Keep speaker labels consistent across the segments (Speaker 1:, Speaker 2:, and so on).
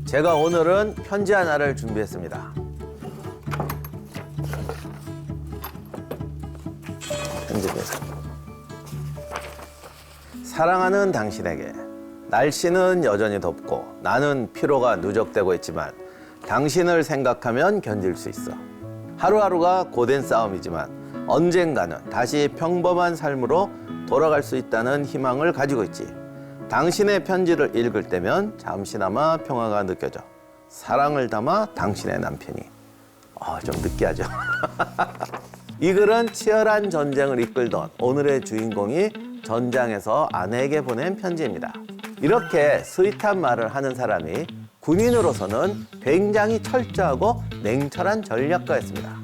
Speaker 1: 제가 오늘은 편지 하나를 준비했습니다. 편지입니다. 사랑하는 당신에게, 날씨는 여전히 덥고 나는 피로가 누적되고 있지만 당신을 생각하면 견딜 수 있어. 하루하루가 고된 싸움이지만 언젠가는 다시 평범한 삶으로 돌아갈 수 있다는 희망을 가지고 있지. 당신의 편지를 읽을 때면 잠시나마 평화가 느껴져. 사랑을 담아 당신의 남편이. 좀 느끼하죠. 이 글은 치열한 전쟁을 이끌던 오늘의 주인공이 전장에서 아내에게 보낸 편지입니다. 이렇게 스윗한 말을 하는 사람이 군인으로서는 굉장히 철저하고 냉철한 전략가였습니다.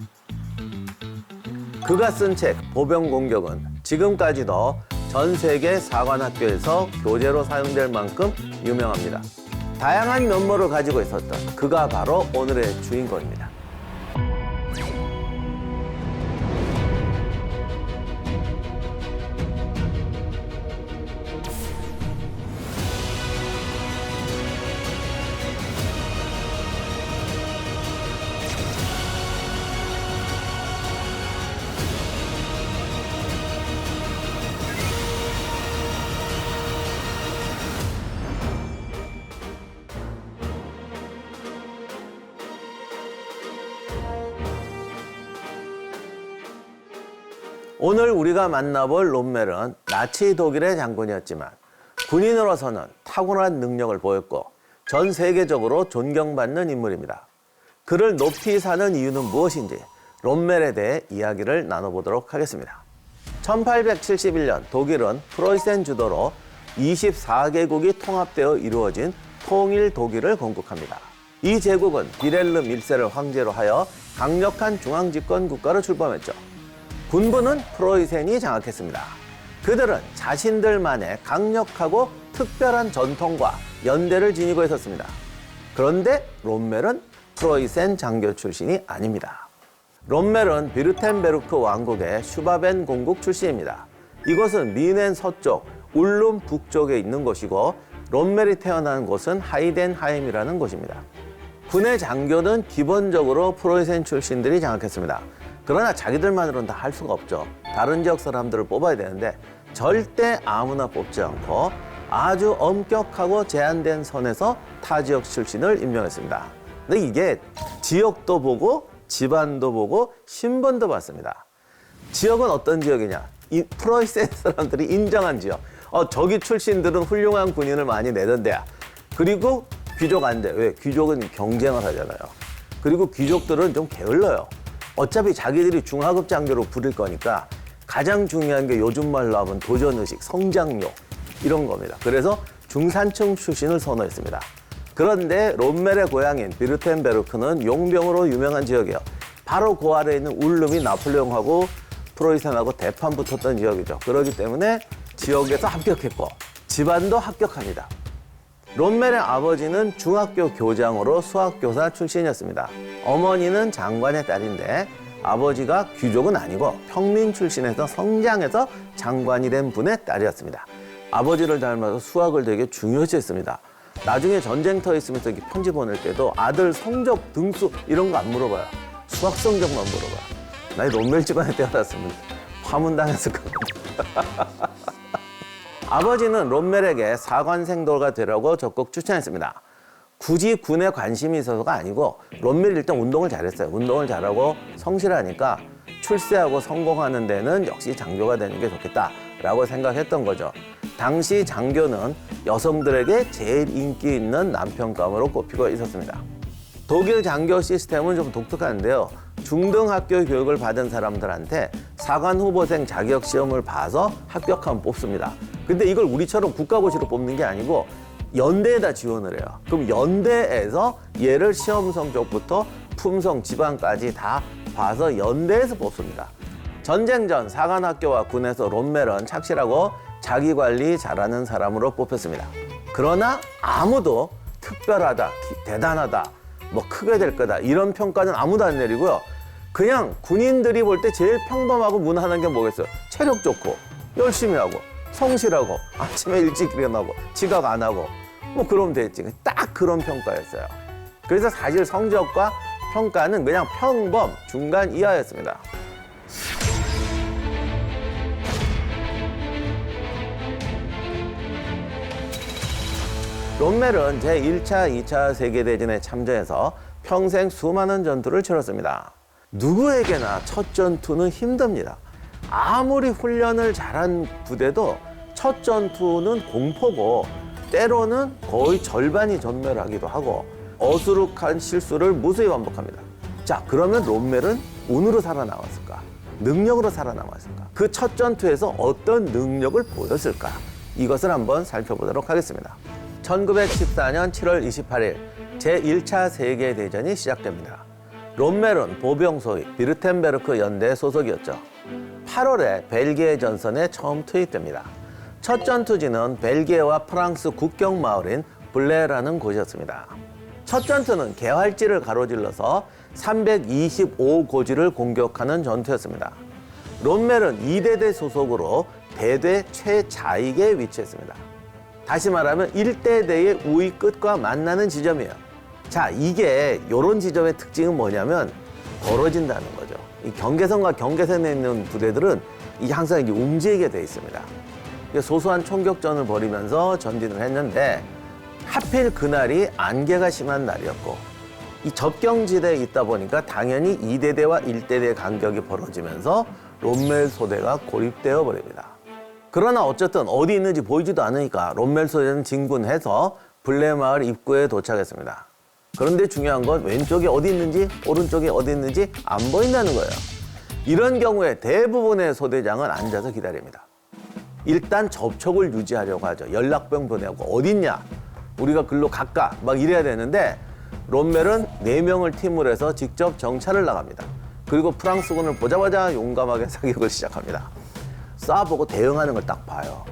Speaker 1: 그가 쓴 책 보병 공격은 지금까지도 전 세계 사관학교에서 교재로 사용될 만큼 유명합니다. 다양한 면모를 가지고 있었던 그가 바로 오늘의 주인공입니다. 오늘 우리가 만나볼 롬멜은 나치 독일의 장군이었지만 군인으로서는 타고난 능력을 보였고 전 세계적으로 존경받는 인물입니다. 그를 높이 사는 이유는 무엇인지 롬멜에 대해 이야기를 나눠보도록 하겠습니다. 1871년 독일은 프로이센 주도로 24개국이 통합되어 이루어진 통일 독일을 건국합니다. 이 제국은 비렐름 1세를 황제로 하여 강력한 중앙집권 국가로 출범했죠. 군부는 프로이센이 장악했습니다. 그들은 자신들만의 강력하고 특별한 전통과 연대를 지니고 있었습니다. 그런데 롬멜은 프로이센 장교 출신이 아닙니다. 롬멜은 비르텐베르크 왕국의 슈바벤 공국 출신입니다. 이곳은 미넨 서쪽, 울룸 북쪽에 있는 곳이고 롬멜이 태어난 곳은 하이덴하임이라는 곳입니다. 군의 장교는 기본적으로 프로이센 출신들이 장악했습니다. 그러나 자기들만으로는 다 할 수가 없죠. 다른 지역 사람들을 뽑아야 되는데 절대 아무나 뽑지 않고 아주 엄격하고 제한된 선에서 타 지역 출신을 임명했습니다. 근데 이게 지역도 보고 집안도 보고 신분도 받습니다. 지역은 어떤 지역이냐? 이 프로이센 사람들이 인정한 지역. 저기 출신들은 훌륭한 군인을 많이 내던데야. 그리고 귀족 안 돼. 왜? 귀족은 경쟁을 하잖아요. 그리고 귀족들은 좀 게을러요. 어차피 자기들이 중하급 장교로 부릴 거니까 가장 중요한 게 요즘 말로 하면 도전의식, 성장욕 이런 겁니다. 그래서 중산층 출신을 선호했습니다. 그런데 롬멜의 고향인 비르텐베르크는 용병으로 유명한 지역이에요. 바로 그 아래에 있는 울룸이 나폴레옹하고 프로이센하고 대판 붙었던 지역이죠. 그렇기 때문에 지역에서 합격했고 집안도 합격합니다. 롬멜의 아버지는 중학교 교장으로 수학교사 출신이었습니다. 어머니는 장관의 딸인데 아버지가 귀족은 아니고 평민 출신에서 성장해서 장관이 된 분의 딸이었습니다. 아버지를 닮아서 수학을 되게 중요시했습니다. 나중에 전쟁터에 있으면서 이렇게 편지 보낼 때도 아들 성적, 등수 이런 거 안 물어봐요. 수학 성적만 물어봐요. 나 롬멜 집안에 태어났으면 파문당했을 겁니다. 아버지는 롬멜에게 사관생도가 되라고 적극 추천했습니다. 굳이 군에 관심이 있어서가 아니고 롬멜이 일단 운동을 잘했어요. 운동을 잘하고 성실하니까 출세하고 성공하는 데는 역시 장교가 되는 게 좋겠다라고 생각했던 거죠. 당시 장교는 여성들에게 제일 인기 있는 남편감으로 꼽히고 있었습니다. 독일 장교 시스템은 좀 독특한데요. 중등학교 교육을 받은 사람들한테 사관 후보생 자격 시험을 봐서 합격하면 뽑습니다. 근데 이걸 우리처럼 국가고시로 뽑는 게 아니고 연대에다 지원을 해요. 그럼 연대에서 얘를 시험 성적부터 품성, 지방까지 다 봐서 연대에서 뽑습니다. 전쟁 전 사관학교와 군에서 롬멜은 착실하고 자기 관리 잘하는 사람으로 뽑혔습니다. 그러나 아무도 특별하다, 대단하다, 뭐 크게 될 거다 이런 평가는 아무도 안 내리고요. 그냥 군인들이 볼 때 제일 평범하고 무난한 게 뭐겠어요? 체력 좋고 열심히 하고 성실하고 아침에 일찍 일어나고 지각 안 하고 뭐 그러면 됐지. 딱 그런 평가였어요. 그래서 사실 성적과 평가는 그냥 평범, 중간 이하였습니다. 롬멜은 제1차, 2차 세계대전에 참전해서 평생 수많은 전투를 치렀습니다. 누구에게나 첫 전투는 힘듭니다. 아무리 훈련을 잘한 부대도 첫 전투는 공포고 때로는 거의 절반이 전멸하기도 하고 어수룩한 실수를 무수히 반복합니다. 자, 그러면 롬멜은 운으로 살아남았을까? 능력으로 살아남았을까? 그 첫 전투에서 어떤 능력을 보였을까? 이것을 한번 살펴보도록 하겠습니다. 1914년 7월 28일 제1차 세계대전이 시작됩니다. 롬멜은 보병소위 비르텐베르크 연대 소속이었죠. 8월에 벨기에 전선에 처음 투입됩니다. 첫 전투지는 벨기에와 프랑스 국경 마을인 블레라는 곳이었습니다. 첫 전투는 개활지를 가로질러서 325고지를 공격하는 전투였습니다. 롬멜은 2대대 소속으로 대대 최자익에 위치했습니다. 다시 말하면 1대대의 우위 끝과 만나는 지점이에요. 자, 이게 이런 지점의 특징은 뭐냐면 벌어진다는 거죠. 이 경계선과 경계선에 있는 부대들은 이게 항상 이게 움직이게 돼 있습니다. 소소한 총격전을 벌이면서 전진을 했는데 하필 그날이 안개가 심한 날이었고 이 접경지대에 있다 보니까 당연히 2대대와 1대대 간격이 벌어지면서 롬멜 소대가 고립되어 버립니다. 그러나 어쨌든 어디 있는지 보이지도 않으니까 롬멜 소대는 진군해서 블레 마을 입구에 도착했습니다. 그런데 중요한 건 왼쪽이 어디 있는지 오른쪽이 어디 있는지 안 보인다는 거예요. 이런 경우에 대부분의 소대장은 앉아서 기다립니다. 일단 접촉을 유지하려고 하죠. 연락병 보내고 어디 있냐? 우리가 글로 갈까? 막 이래야 되는데 롬멜은 4명을 팀으로 해서 직접 정찰을 나갑니다. 그리고 프랑스군을 보자마자 용감하게 사격을 시작합니다. 쏴보고 대응하는 걸 딱 봐요.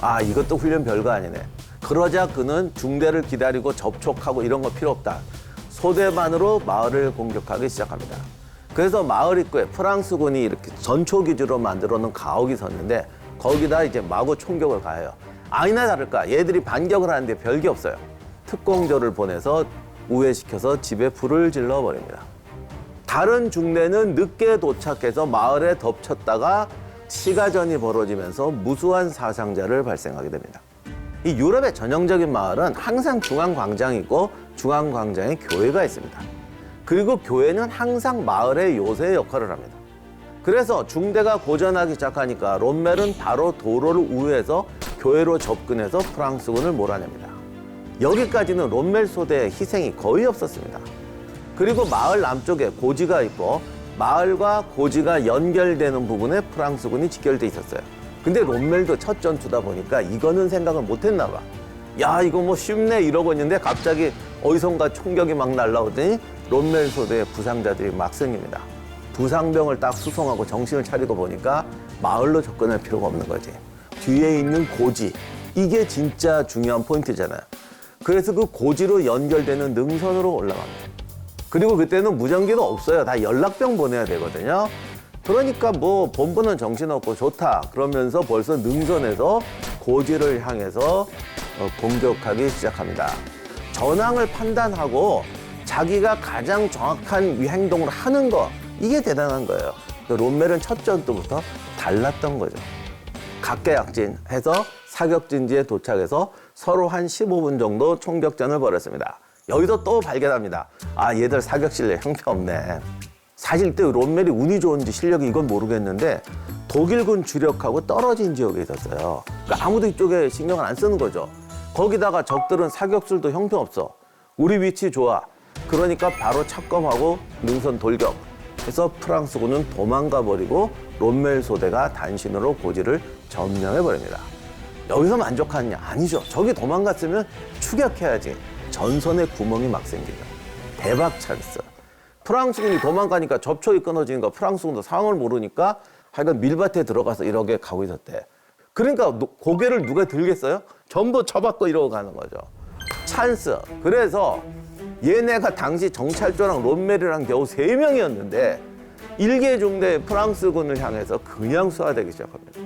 Speaker 1: 아, 이것도 훈련 별거 아니네. 그러자 그는 중대를 기다리고 접촉하고 이런 거 필요 없다. 소대만으로 마을을 공격하기 시작합니다. 그래서 마을 입구에 프랑스군이 이렇게 전초기지로 만들어 놓은 가옥이 섰는데 거기다 이제 마구 총격을 가해요. 아니나 다를까 얘들이 반격을 하는데 별게 없어요. 특공조를 보내서 우회시켜서 집에 불을 질러버립니다. 다른 중대는 늦게 도착해서 마을에 덮쳤다가 시가전이 벌어지면서 무수한 사상자를 발생하게 됩니다. 이 유럽의 전형적인 마을은 항상 중앙광장이 있고 중앙광장에 교회가 있습니다. 그리고 교회는 항상 마을의 요새 역할을 합니다. 그래서 중대가 고전하기 시작하니까 롬멜은 바로 도로를 우회해서 교회로 접근해서 프랑스군을 몰아냅니다. 여기까지는 롬멜 소대의 희생이 거의 없었습니다. 그리고 마을 남쪽에 고지가 있고 마을과 고지가 연결되는 부분에 프랑스군이 직결돼 있었어요. 근데 롬멜도 첫 전투다 보니까 이거는 생각을 못했나 봐. 야, 이거 뭐 쉽네 이러고 있는데 갑자기 어디선가 총격이 막 날라오더니 롬멜 소대의 부상자들이 막 생깁니다. 부상병을 딱 수송하고 정신을 차리고 보니까 마을로 접근할 필요가 없는 거지. 뒤에 있는 고지, 이게 진짜 중요한 포인트잖아요. 그래서 그 고지로 연결되는 능선으로 올라갑니다. 그리고 그때는 무전기도 없어요. 다 연락병 보내야 되거든요. 그러니까 뭐 본부는 정신없고 좋다 그러면서 벌써 능선에서 고지를 향해서 공격하기 시작합니다. 전황을 판단하고 자기가 가장 정확한 행동을 하는 거, 이게 대단한 거예요. 롬멜은 첫 전투부터 달랐던 거죠. 각계약진해서 사격진지에 도착해서 서로 한 15분 정도 총격전을 벌였습니다. 여기서 또 발견합니다. 아, 얘들 사격 실력 형편없네. 사실 때 롬멜이 운이 좋은지 실력이 이건 모르겠는데 독일군 주력하고 떨어진 지역에 있었어요. 그러니까 아무도 이쪽에 신경을 안 쓰는 거죠. 거기다가 적들은 사격술도 형편없어. 우리 위치 좋아. 그러니까 바로 착검하고 능선 돌격. 해서 프랑스군은 도망가 버리고 롬멜 소대가 단신으로 고지를 점령해 버립니다. 여기서 만족하느냐? 아니죠. 저기 도망갔으면 추격해야지. 전선에 구멍이 막 생기죠. 대박 찬스. 프랑스군이 도망가니까 접촉이 끊어지니까 프랑스군도 상황을 모르니까 하여간 밀밭에 들어가서 이렇게 가고 있었대. 그러니까 고개를 누가 들겠어요? 전부 쳐박고 이러고 가는 거죠. 찬스. 그래서 얘네가 당시 정찰조랑 롬멜이랑 겨우 3명이었는데 일개 중대 프랑스군을 향해서 그냥 쏘아대기 시작합니다.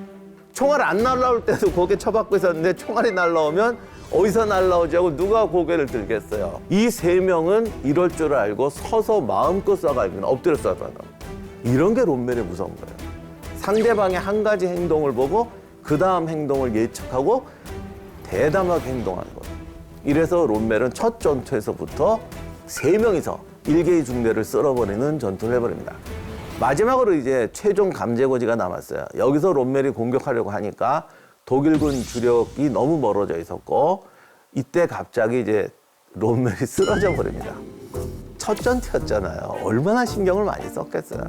Speaker 1: 총알 안 날라올 때도 고개 쳐박고 있었는데 총알이 날라오면 어디서 날라오지 하고 누가 고개를 들겠어요. 이 세 명은 이럴 줄 알고 서서 마음껏 쏴가지고 엎드려 쏴가지고 이런 게 롬멜의 무서운 거예요. 상대방의 한 가지 행동을 보고 그 다음 행동을 예측하고 대담하게 행동하는 거예요. 이래서 롬멜은 첫 전투에서부터 세 명이서 일개의 중대를 쓸어버리는 전투를 해버립니다. 마지막으로 이제 최종 감제고지가 남았어요. 여기서 롬멜이 공격하려고 하니까 독일군 주력이 너무 멀어져 있었고 이때 갑자기 이제 롬멜이 쓰러져 버립니다. 첫 전투였잖아요. 얼마나 신경을 많이 썼겠어요.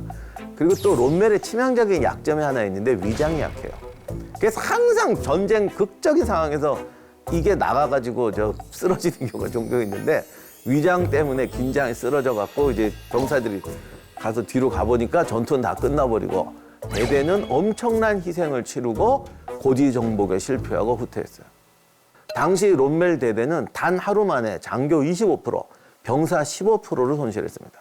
Speaker 1: 그리고 또 롬멜의 치명적인 약점이 하나 있는데 위장이 약해요. 그래서 항상 전쟁 극적인 상황에서 이게 나가가지고 쓰러지는 경우가 종종 있는데 위장 때문에 긴장이 쓰러져 갖고 이제 병사들이 가서 뒤로 가보니까 전투는 다 끝나버리고 대대는 엄청난 희생을 치르고 고지 정복에 실패하고 후퇴했어요. 당시 롬멜 대대는 단 하루 만에 장교 25%, 병사 15%를 손실했습니다.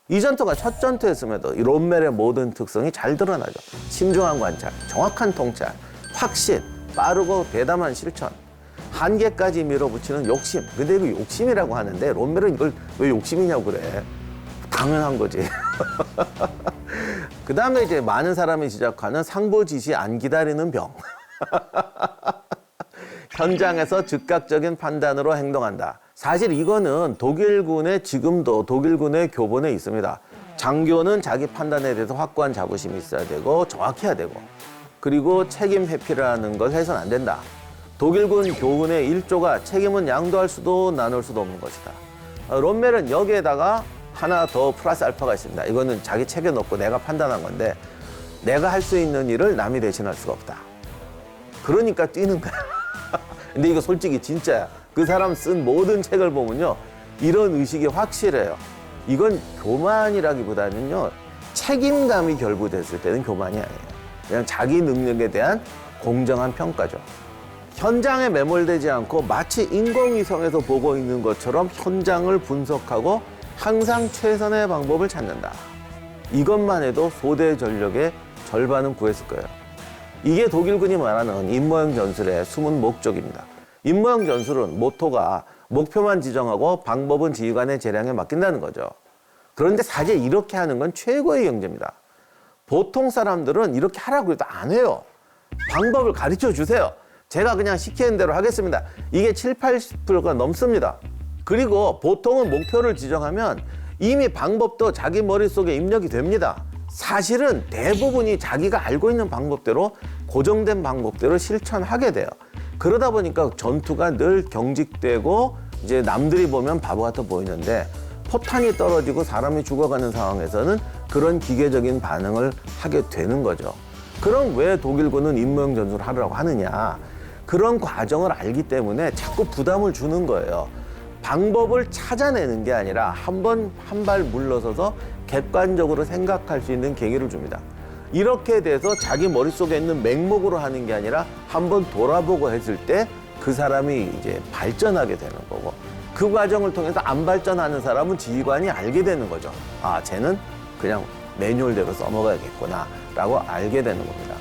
Speaker 1: 이 전투가 첫 전투였음에도 이 롬멜의 모든 특성이 잘 드러나죠. 신중한 관찰, 정확한 통찰, 확신, 빠르고 대담한 실천, 한계까지 밀어붙이는 욕심. 근데 이거 욕심이라고 하는데 롬멜은 이걸 왜 욕심이냐고 그래. 당연한 거지. 그 다음에 이제 많은 사람이 지적하는 상부 지시 안 기다리는 병. 현장에서 즉각적인 판단으로 행동한다. 사실 이거는 독일군의 지금도 독일군의 교본에 있습니다. 장교는 자기 판단에 대해서 확고한 자부심이 있어야 되고 정확해야 되고 그리고 책임 회피라는 걸 해서는 안 된다. 독일군 교훈의 1조가 책임은 양도할 수도 나눌 수도 없는 것이다. 롬멜은 여기에다가 하나 더 플러스 알파가 있습니다. 이거는 자기 책에 넣고 내가 판단한 건데 내가 할 수 있는 일을 남이 대신할 수가 없다. 그러니까 뛰는 거야. 근데 이거 솔직히 진짜야. 그 사람 쓴 모든 책을 보면요. 이런 의식이 확실해요. 이건 교만이라기보다는요. 책임감이 결부됐을 때는 교만이 아니에요. 그냥 자기 능력에 대한 공정한 평가죠. 현장에 매몰되지 않고 마치 인공위성에서 보고 있는 것처럼 현장을 분석하고 항상 최선의 방법을 찾는다. 이것만 해도 소대 전력의 절반은 구했을 거예요. 이게 독일군이 말하는 임무형 전술의 숨은 목적입니다. 임무형 전술은 모토가 목표만 지정하고 방법은 지휘관의 재량에 맡긴다는 거죠. 그런데 사실 이렇게 하는 건 최고의 영재입니다. 보통 사람들은 이렇게 하라고 해도 안 해요. 방법을 가르쳐 주세요. 제가 그냥 시키는 대로 하겠습니다. 이게 70~80%가 넘습니다. 그리고 보통은 목표를 지정하면 이미 방법도 자기 머릿속에 입력이 됩니다. 사실은 대부분이 자기가 알고 있는 방법대로 고정된 방법대로 실천하게 돼요. 그러다 보니까 전투가 늘 경직되고 이제 남들이 보면 바보 같아 보이는데 포탄이 떨어지고 사람이 죽어가는 상황에서는 그런 기계적인 반응을 하게 되는 거죠. 그럼 왜 독일군은 임무형 전술을 하려고 하느냐? 그런 과정을 알기 때문에 자꾸 부담을 주는 거예요. 방법을 찾아내는 게 아니라 한 발 물러서서 객관적으로 생각할 수 있는 계기를 줍니다. 이렇게 돼서 자기 머릿속에 있는 맹목으로 하는 게 아니라 한번 돌아보고 했을 때 그 사람이 이제 발전하게 되는 거고 그 과정을 통해서 안 발전하는 사람은 지휘관이 알게 되는 거죠. 아, 쟤는 그냥 매뉴얼대로 써먹어야겠구나 라고 알게 되는 겁니다.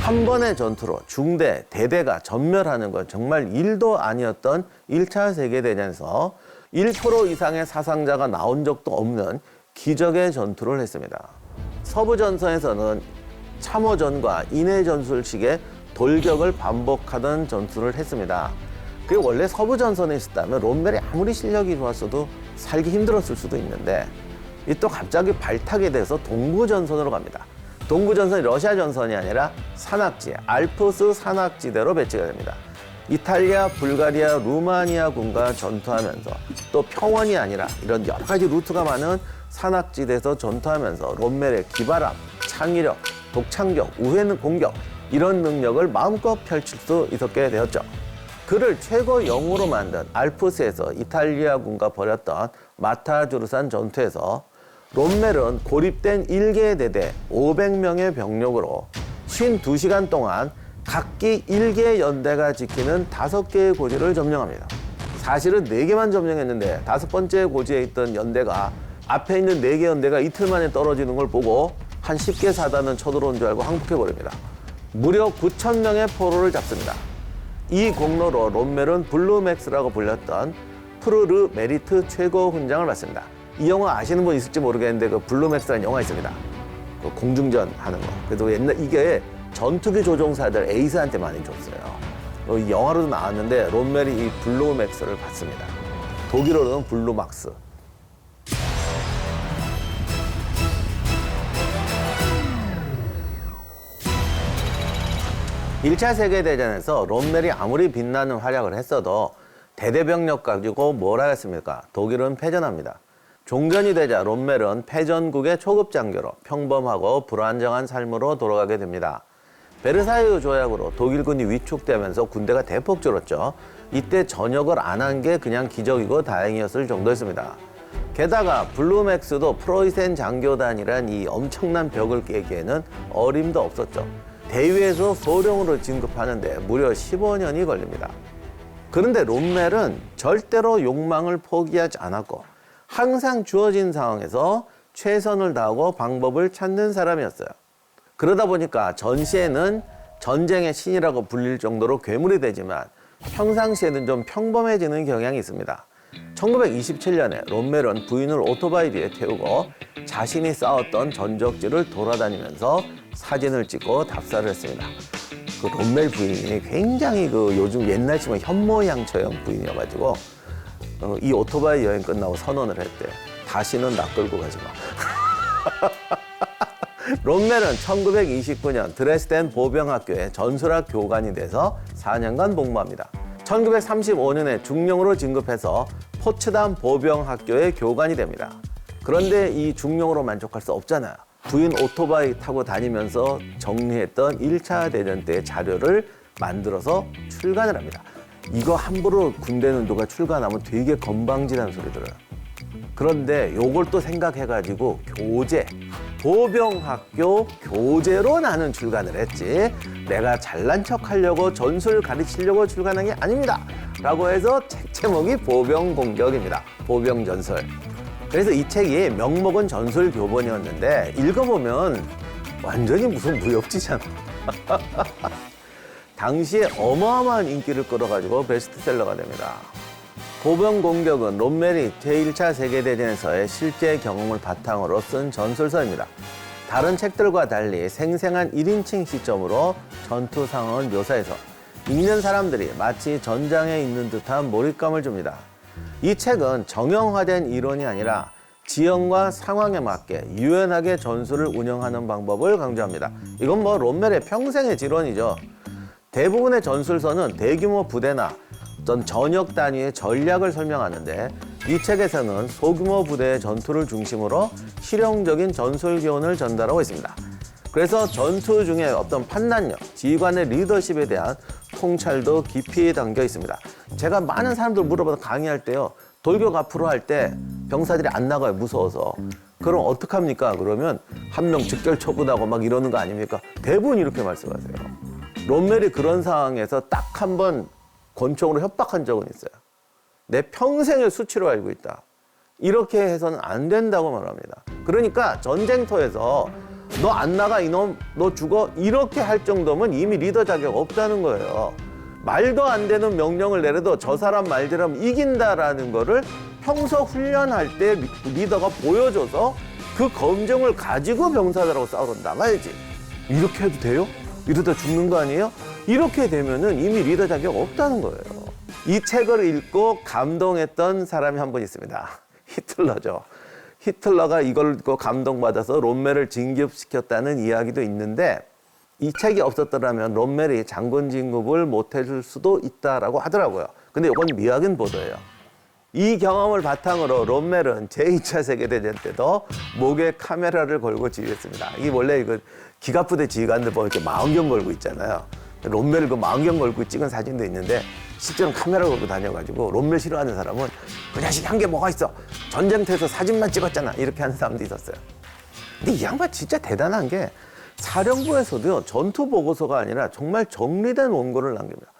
Speaker 1: 한 번의 전투로 중대, 대대가 전멸하는 건 정말 일도 아니었던 1차 세계대전에서 1% 이상의 사상자가 나온 적도 없는 기적의 전투를 했습니다. 서부전선에서는 참호전과 인해전술식의 돌격을 반복하던 전투를 했습니다. 그게 원래 서부전선에 있었다면 롬멜이 아무리 실력이 좋았어도 살기 힘들었을 수도 있는데 이 또 갑자기 발탁이 돼서 동부전선으로 갑니다. 동부전선이 러시아 전선이 아니라 산악지, 알프스 산악지대로 배치가 됩니다. 이탈리아, 불가리아, 루마니아군과 전투하면서 또 평원이 아니라 이런 여러 가지 루트가 많은 산악지대에서 전투하면서 롬멜의 기발함, 창의력, 독창격, 우회 공격 이런 능력을 마음껏 펼칠 수 있었게 되었죠. 그를 최고 영웅으로 만든 알프스에서 이탈리아군과 벌였던 마타주르산 전투에서 롬멜은 고립된 1개 대대 500명의 병력으로 52시간 동안 각기 1개 연대가 지키는 5개의 고지를 점령합니다. 사실은 4개만 점령했는데 5번째 고지에 있던 연대가 앞에 있는 4개 연대가 이틀 만에 떨어지는 걸 보고 한 10개 사단은 쳐들어온 줄 알고 항복해버립니다. 무려 9,000명의 포로를 잡습니다. 이 공로로 롬멜은 블루맥스라고 불렸던 프르르 메리트 최고 훈장을 받습니다. 이 영화 아시는 분 있을지 모르겠는데 그 블루맥스라는 영화 있습니다. 그 공중전 하는 거. 그래도 옛날 이게 전투기 조종사들 에이스한테 많이 줬어요. 이 영화로도 나왔는데 롬멜이 이 블루맥스를 받습니다. 독일어로는 블루막스. 1차 세계대전에서 롬멜이 아무리 빛나는 활약을 했어도 대대병력 가지고 뭘 하였습니까? 독일은 패전합니다. 종전이 되자 롬멜은 패전국의 초급 장교로 평범하고 불안정한 삶으로 돌아가게 됩니다. 베르사유 조약으로 독일군이 위축되면서 군대가 대폭 줄었죠. 이때 전역을 안 한 게 그냥 기적이고 다행이었을 정도였습니다. 게다가 블루맥스도 프로이센 장교단이란 이 엄청난 벽을 깨기에는 어림도 없었죠. 대위에서 소령으로 진급하는데 무려 15년이 걸립니다. 그런데 롬멜은 절대로 욕망을 포기하지 않았고 항상 주어진 상황에서 최선을 다하고 방법을 찾는 사람이었어요. 그러다 보니까 전시에는 전쟁의 신이라고 불릴 정도로 괴물이 되지만 평상시에는 좀 평범해지는 경향이 있습니다. 1927년에 롬멜은 부인을 오토바이 뒤에 태우고 자신이 싸웠던 전적지를 돌아다니면서 사진을 찍고 답사를 했습니다. 그 롬멜 부인이 굉장히 그 요즘 옛날 치면 현모양처형 부인이어가지고 이 오토바이 여행 끝나고 선언을 했대. 다시는 나 끌고 가지 마. 롬멜은 1929년 드레스덴 보병학교의 전술학 교관이 돼서 4년간 복무합니다. 1935년에 중령으로 진급해서 포츠담 보병학교의 교관이 됩니다. 그런데 이 중령으로 만족할 수 없잖아요. 부인 오토바이 타고 다니면서 정리했던 1차 대전 때 자료를 만들어서 출간을 합니다. 이거 함부로 군대는 누가 출간하면 되게 건방지다는 소리 들어요. 그런데 요걸 또 생각해가지고 교재, 보병학교 교재로 나는 출간을 했지 내가 잘난 척 하려고 전술 가르치려고 출간한 게 아닙니다 라고 해서 책 제목이 보병공격입니다. 보병전설. 그래서 이 책이 명목은 전술교본이었는데 읽어보면 완전히 무슨 무협지잖아. 당시에 어마어마한 인기를 끌어가지고 베스트셀러가 됩니다. 보병공격은 롬멜이 제1차 세계대전에서의 실제 경험을 바탕으로 쓴 전술서입니다. 다른 책들과 달리 생생한 1인칭 시점으로 전투 상황을 묘사해서 읽는 사람들이 마치 전장에 있는 듯한 몰입감을 줍니다. 이 책은 정형화된 이론이 아니라 지형과 상황에 맞게 유연하게 전술을 운영하는 방법을 강조합니다. 이건 뭐 롬멜의 평생의 지론이죠. 대부분의 전술서는 대규모 부대나 어떤 전역 단위의 전략을 설명하는데 이 책에서는 소규모 부대의 전투를 중심으로 실용적인 전술 교훈을 전달하고 있습니다. 그래서 전투 중에 어떤 판단력, 지휘관의 리더십에 대한 통찰도 깊이 담겨 있습니다. 제가 많은 사람들 물어봐서 강의할 때요. 돌격 앞으로 할 때 병사들이 안 나가요. 무서워서. 그럼 어떡합니까? 그러면 한 명 즉결처분하고 막 이러는 거 아닙니까? 대부분 이렇게 말씀하세요. 롬멜이 그런 상황에서 딱 한 번 권총으로 협박한 적은 있어요. 내 평생의 수치로 알고 있다. 이렇게 해서는 안 된다고 말합니다. 그러니까 전쟁터에서 너 안 나가 이놈, 너 죽어 이렇게 할 정도면 이미 리더 자격 없다는 거예요. 말도 안 되는 명령을 내려도 저 사람 말대로 이긴다라는 거를 평소 훈련할 때 리더가 보여줘서 그 검증을 가지고 병사들하고 싸우러 나가야지. 이렇게 해도 돼요? 이러다 죽는 거 아니에요? 이렇게 되면은 이미 리더 자격 없다는 거예요. 이 책을 읽고 감동했던 사람이 한 분 있습니다. 히틀러죠. 히틀러가 이걸 읽고 감동받아서 롬멜을 진급시켰다는 이야기도 있는데 이 책이 없었더라면 롬멜이 장군 진급을 못 해줄 수도 있다라고 하더라고요. 근데 이건 미확인 보도예요. 이 경험을 바탕으로 롬멜은 제2차 세계대전 때도 목에 카메라를 걸고 지휘했습니다. 이게 원래 이거 기갑부대 지휘관들 보면 이렇게 망원경 걸고 있잖아요. 롬멜을 그 망원경 걸고 찍은 사진도 있는데 실제로는 카메라 걸고 다녀가지고 롬멜 싫어하는 사람은 그 자식이 한 게 뭐가 있어. 전쟁터에서 사진만 찍었잖아. 이렇게 하는 사람도 있었어요. 근데 이 양반 진짜 대단한 게 사령부에서도요. 전투 보고서가 아니라 정말 정리된 원고를 남깁니다.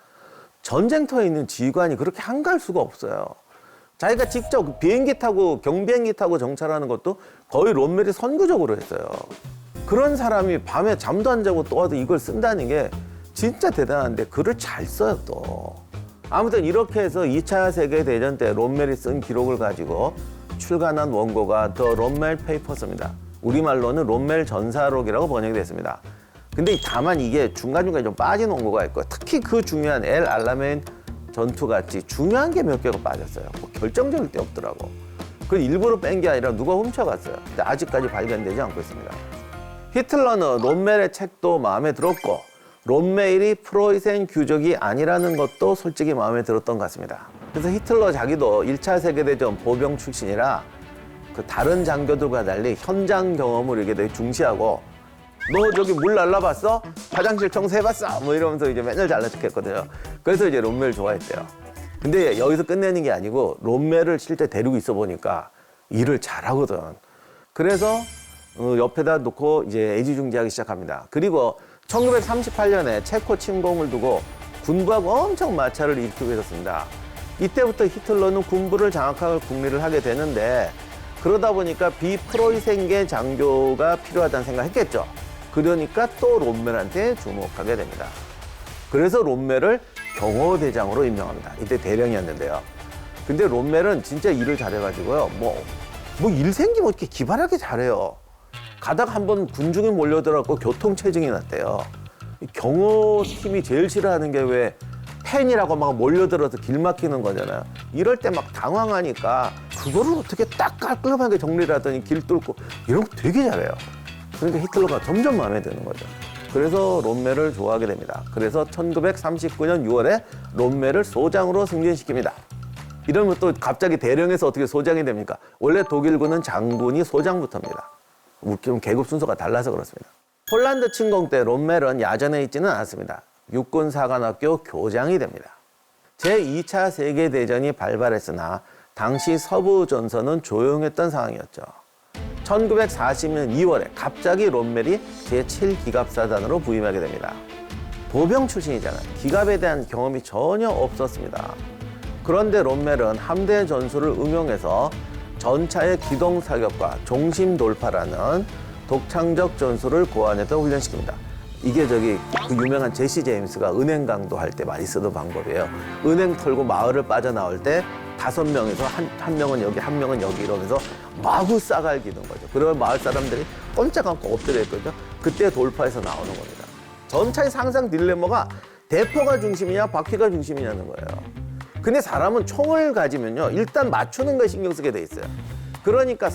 Speaker 1: 전쟁터에 있는 지휘관이 그렇게 한가할 수가 없어요. 자기가 직접 비행기 타고 경비행기 타고 정찰하는 것도 거의 롬멜이 선구적으로 했어요. 그런 사람이 밤에 잠도 안 자고 또 와도 이걸 쓴다는 게 진짜 대단한데 글을 잘 써요 또. 아무튼 이렇게 해서 2차 세계대전 때 롬멜이 쓴 기록을 가지고 출간한 원고가 더 롬멜 페이퍼스입니다. 우리말로는 롬멜 전사록이라고 번역이 됐습니다. 근데 다만 이게 중간중간에 좀 빠진 원고가 있고 특히 그 중요한 엘 알라메인 전투같이 중요한 게 몇 개가 빠졌어요. 뭐 결정적일 게 없더라고. 그 일부러 뺀 게 아니라 누가 훔쳐갔어요. 근데 아직까지 발견되지 않고 있습니다. 히틀러는 롬멜의 책도 마음에 들었고 롬멜이 프로이센 귀족이 아니라는 것도 솔직히 마음에 들었던 것 같습니다. 그래서 히틀러 자기도 1차 세계대전 보병 출신이라 그 다른 장교들과 달리 현장 경험을 이게 되게 중시하고 너 저기 물 날라봤어? 화장실 청소해봤어? 뭐 이러면서 이제 맨날 잘난 척했거든요. 그래서 이제 롬멜 좋아했대요. 근데 여기서 끝내는 게 아니고 롬멜을 실제 데리고 있어 보니까 일을 잘하거든. 그래서 옆에다 놓고 이제 애지중지하기 시작합니다. 그리고 1938년에 체코 침공을 두고 군부하고 엄청 마찰을 일으키고 있었습니다. 이때부터 히틀러는 군부를 장악할 궁리를 하게 되는데 그러다 보니까 비프로이센계 장교가 필요하다는 생각했겠죠. 그러니까 또 롬멜한테 주목하게 됩니다. 그래서 롬멜을 경호대장으로 임명합니다. 이때 대령이었는데요. 근데 롬멜은 진짜 일을 잘해가지고요. 뭐 일 생기면 이렇게 기발하게 잘해요. 가다가 한번 군중이 몰려들어갖고 교통체증이 났대요. 경호팀이 제일 싫어하는 게 왜 팬이라고 막 몰려들어서 길 막히는 거잖아요. 이럴 때 막 당황하니까 그거를 어떻게 딱 깔끔하게 정리를 하더니 길 뚫고 이런 거 되게 잘해요. 그러니까 히틀러가 점점 마음에 드는 거죠. 그래서 롬멜을 좋아하게 됩니다. 그래서 1939년 6월에 롬멜을 소장으로 승진시킵니다. 이러면 또 갑자기 대령에서 어떻게 소장이 됩니까? 원래 독일군은 장군이 소장부터입니다. 웃기면 계급 순서가 달라서 그렇습니다. 폴란드 침공 때 롬멜은 야전에 있지는 않았습니다. 육군사관학교 교장이 됩니다. 제2차 세계대전이 발발했으나 당시 서부 전선은 조용했던 상황이었죠. 1940년 2월에 갑자기 롬멜이 제7기갑사단으로 부임하게 됩니다. 보병 출신이잖아요. 기갑에 대한 경험이 전혀 없었습니다. 그런데 롬멜은 함대 전술을 응용해서 전차의 기동 사격과 종심 돌파라는 독창적 전술을 고안해서 훈련시킵니다. 이게 그 유명한 제시 제임스가 은행 강도할 때 많이 쓰던 방법이에요. 은행 털고 마을을 빠져나올 때 5명에서 한 명은 여기, 한 명은 여기 이러면서 마구 싸갈기는 거죠. 그러면 마을 사람들이 꼼짝 않고 엎드려 있거든요. 그때 돌파해서 나오는 겁니다. 전차의 상상 딜레마가 대포가 중심이냐 바퀴가 중심이냐는 거예요. 근데 사람은 총을 가지면요 일단 맞추는 거에 신경 쓰게 돼 있어요. 그러니까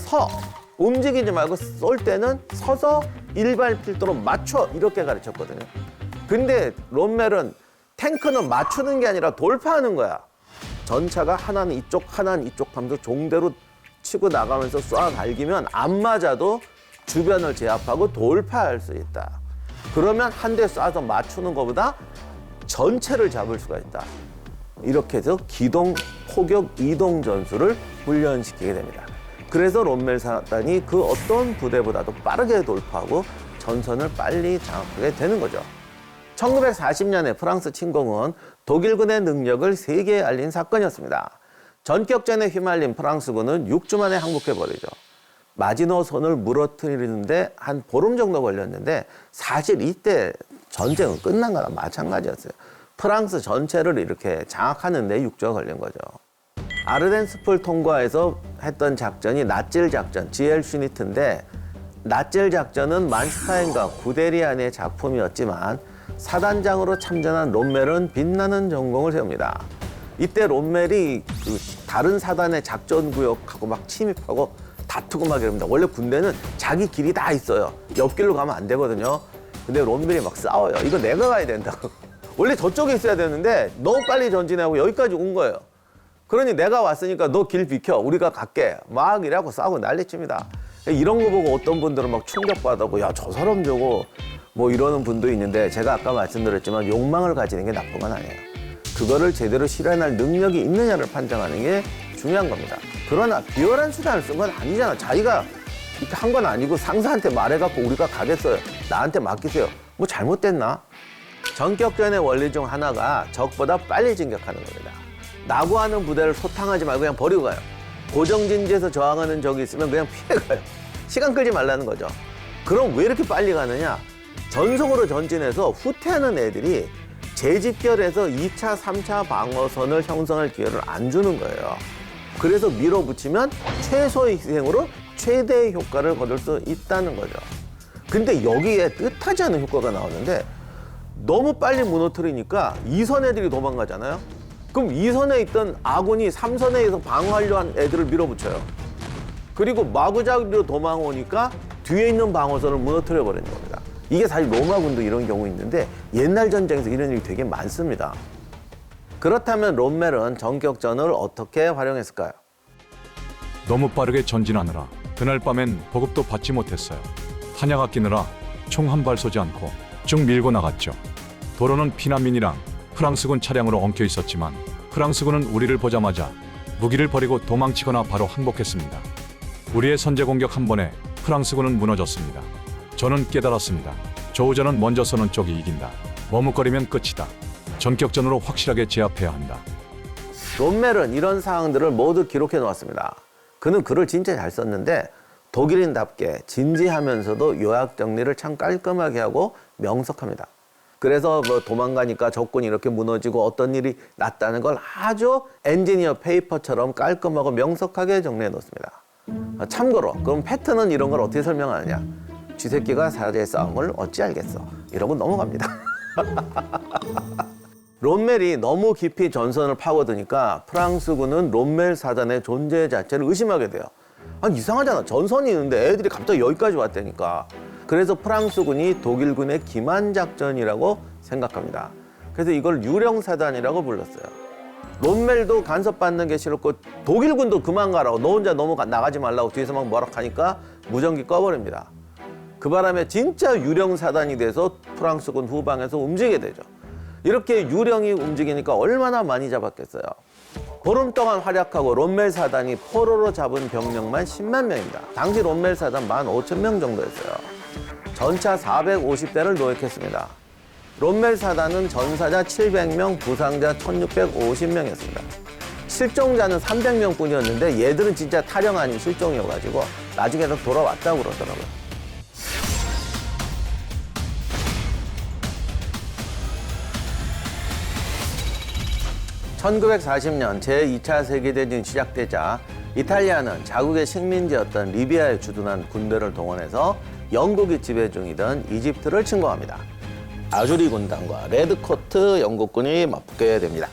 Speaker 1: 움직이지 말고 쏠 때는 서서 일발 필도로 맞춰 이렇게 가르쳤거든요. 근데 롬멜은 탱크는 맞추는 게 아니라 돌파하는 거야. 전차가 하나는 이쪽 하나는 이쪽 하면서 종대로 치고 나가면서 쏴 갈기면 안 맞아도 주변을 제압하고 돌파할 수 있다. 그러면 한 대 쏴서 맞추는 것보다 전체를 잡을 수가 있다. 이렇게 해서 기동, 포격, 이동 전술을 훈련시키게 됩니다. 그래서 롬멜 사단이 그 어떤 부대보다도 빠르게 돌파하고 전선을 빨리 장악하게 되는 거죠. 1940년에 프랑스 침공은 독일군의 능력을 세계에 알린 사건이었습니다. 전격전에 휘말린 프랑스군은 6주 만에 항복해버리죠. 마지노선을 무너뜨리는데 한 보름 정도 걸렸는데 사실 이때 전쟁은 끝난 거랑 마찬가지였어요. 프랑스 전체를 이렇게 장악하는데 6주가 걸린 거죠. 아르덴스풀 통과해서 했던 작전이 낫질 작전, 지엘 슈니트인데 낫질 작전은 만슈타인과 구데리안의 작품이었지만 사단장으로 참전한 롬멜은 빛나는 전공을 세웁니다. 이때 롬멜이 다른 사단의 작전 구역하고 막 침입하고 다투고 막 이럽니다. 원래 군대는 자기 길이 다 있어요. 옆길로 가면 안 되거든요. 근데 롬멜이 막 싸워요. 이거 내가 가야 된다고. 원래 저쪽에 있어야 되는데 너무 빨리 전진하고 여기까지 온 거예요. 그러니 내가 왔으니까 너 길 비켜. 우리가 갈게. 막 이래갖고 싸우고 난리칩니다. 이런 거 보고 어떤 분들은 막 충격받고 야, 저 사람 저거 뭐 이러는 분도 있는데 제가 아까 말씀드렸지만 욕망을 가지는 게 나쁜 건 아니에요. 그거를 제대로 실현할 능력이 있느냐를 판정하는 게 중요한 겁니다. 그러나 비열한 수단을 쓴 건 아니잖아. 자기가 이렇게 한 건 아니고 상사한테 말해갖고 우리가 가겠어요. 나한테 맡기세요. 뭐 잘못됐나? 전격전의 원리 중 하나가 적보다 빨리 진격하는 겁니다. 낙오하는 부대를 소탕하지 말고 그냥 버리고 가요. 고정진지에서 저항하는 적이 있으면 그냥 피해가요. 시간 끌지 말라는 거죠. 그럼 왜 이렇게 빨리 가느냐? 전속으로 전진해서 후퇴하는 애들이 재집결해서 2차, 3차 방어선을 형성할 기회를 안 주는 거예요. 그래서 밀어붙이면 최소의 희생으로 최대의 효과를 거둘 수 있다는 거죠. 근데 여기에 뜻하지 않은 효과가 나오는데 너무 빨리 무너뜨리니까 2선 애들이 도망가잖아요. 그럼 2선에 있던 아군이 3선에서 방어하려 한 애들을 밀어붙여요. 그리고 마구잡이로 도망오니까 뒤에 있는 방어선을 무너뜨려 버리는 겁니다. 이게 사실 로마군도 이런 경우 있는데 옛날 전쟁에서 이런 일이 되게 많습니다. 그렇다면 롬멜은 전격전을 어떻게 활용했을까요?
Speaker 2: 너무 빠르게 전진하느라 그날 밤엔 보급도 받지 못했어요. 한약 아끼느라 총 한 발 쏘지 않고 쭉 밀고 나갔죠. 도로는 피난민이랑 프랑스군 차량으로 엉켜 있었지만 프랑스군은 우리를 보자마자 무기를 버리고 도망치거나 바로 항복했습니다. 우리의 선제 공격 한 번에 프랑스군은 무너졌습니다. 저는 깨달았습니다. 조우전은 먼저 서는 쪽이 이긴다. 머뭇거리면 끝이다. 전격전으로 확실하게 제압해야 한다.
Speaker 1: 롬멜은 이런 사항들을 모두 기록해 놓았습니다. 그는 글을 진짜 잘 썼는데 독일인답게 진지하면서도 요약 정리를 참 깔끔하게 하고 명석합니다. 그래서 뭐 도망가니까 적군이 이렇게 무너지고 어떤 일이 났다는 걸 아주 엔지니어 페이퍼처럼 깔끔하고 명석하게 정리해 놓습니다. 참고로 그럼 패턴은 이런 걸 어떻게 설명하느냐? 쥐새끼가 사자의 싸움을 어찌 알겠어? 이러고 넘어갑니다. 롬멜이 너무 깊이 전선을 파고드니까 프랑스군은 롬멜 사단의 존재 자체를 의심하게 돼요. 아니 이상하잖아. 전선이 있는데 애들이 갑자기 여기까지 왔다니까. 그래서 프랑스군이 독일군의 기만 작전이라고 생각합니다. 그래서 이걸 유령 사단이라고 불렀어요. 롬멜도 간섭받는 게 싫었고 독일군도 그만 가라고 너 혼자 너무 나가지 말라고 뒤에서 막 뭐라 하니까 무전기 꺼버립니다. 그 바람에 진짜 유령 사단이 돼서 프랑스군 후방에서 움직이게 되죠. 이렇게 유령이 움직이니까 얼마나 많이 잡았겠어요. 보름 동안 활약하고 롬멜 사단이 포로로 잡은 병력만 10만 명입니다. 당시 롬멜 사단 15,000명 정도였어요. 전차 450대를 노획했습니다. 롬멜 사단은 전사자 700명, 부상자 1,650명이었습니다. 실종자는 300명 뿐이었는데 얘들은 진짜 탈영 아닌 실종이어가지고 나중에 더 돌아왔다고 그러더라고요. 1940년 제2차 세계대전이 시작되자 이탈리아는 자국의 식민지였던 리비아에 주둔한 군대를 동원해서 영국이 지배 중이던 이집트를 침공합니다. 아주리 군단과 레드코트 영국군이 맞붙게 됩니다.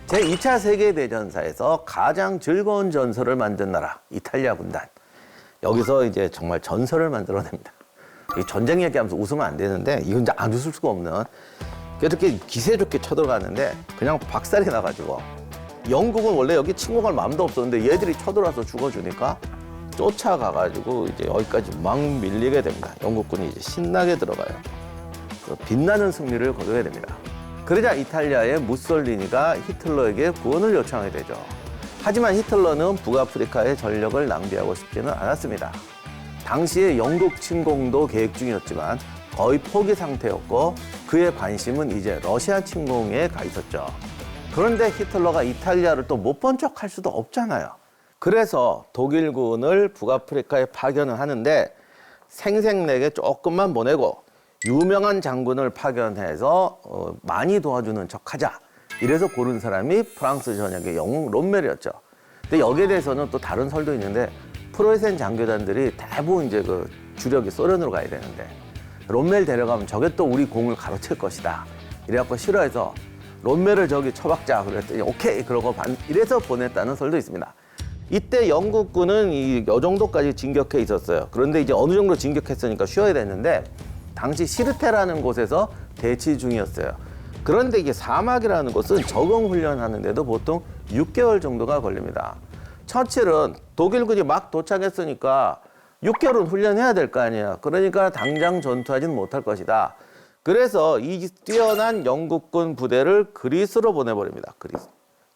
Speaker 1: 제2차 세계대전사에서 가장 즐거운 전설을 만든 나라 이탈리아 군단. 여기서 이제 정말 전설을 만들어냅니다. 이 전쟁 얘기하면서 웃으면 안 되는데 이건 이제 안 웃을 수가 없는. 이렇게 기세 좋게 쳐들어가는데 그냥 박살이 나가지고 영국은 원래 여기 침공할 마음도 없었는데 얘들이 쳐들어와서 죽어주니까 쫓아가가지고 이제 여기까지 막 밀리게 됩니다. 영국군이 이제 신나게 들어가요. 빛나는 승리를 거두게 됩니다. 그러자 이탈리아의 무솔리니가 히틀러에게 구원을 요청하게 되죠. 하지만 히틀러는 북아프리카의 전력을 낭비하고 싶지는 않았습니다. 당시에 영국 침공도 계획 중이었지만 거의 포기 상태였고 그의 관심은 이제 러시아 침공에 가 있었죠. 그런데 히틀러가 이탈리아를 또 못 본 척 할 수도 없잖아요. 그래서 독일군을 북아프리카에 파견을 하는데 생색내게 조금만 보내고 유명한 장군을 파견해서 많이 도와주는 척하자. 이래서 고른 사람이 프랑스 전역의 영웅 롬멜이었죠. 근데 여기에 대해서는 또 다른 설도 있는데 프로이센 장교단들이 대부분 이제 그 주력이 소련으로 가야 되는데 롬멜 데려가면 저게 또 우리 공을 가로챌 것이다. 이래갖고 싫어해서 롬멜을 저기 처박자 그랬더니 오케이 그러고 이래서 보냈다는 설도 있습니다. 이때 영국군은 이 정도까지 진격해 있었어요. 그런데 이제 어느 정도 진격했으니까 쉬어야 됐는데 당시 시르테라는 곳에서 대치 중이었어요. 그런데 이게 사막이라는 곳은 적응 훈련하는데도 보통 6개월 정도가 걸립니다. 처칠은 독일군이 막 도착했으니까 6개월은 훈련해야 될 거 아니야. 그러니까 당장 전투하지는 못할 것이다. 그래서 이 뛰어난 영국군 부대를 그리스로 보내버립니다.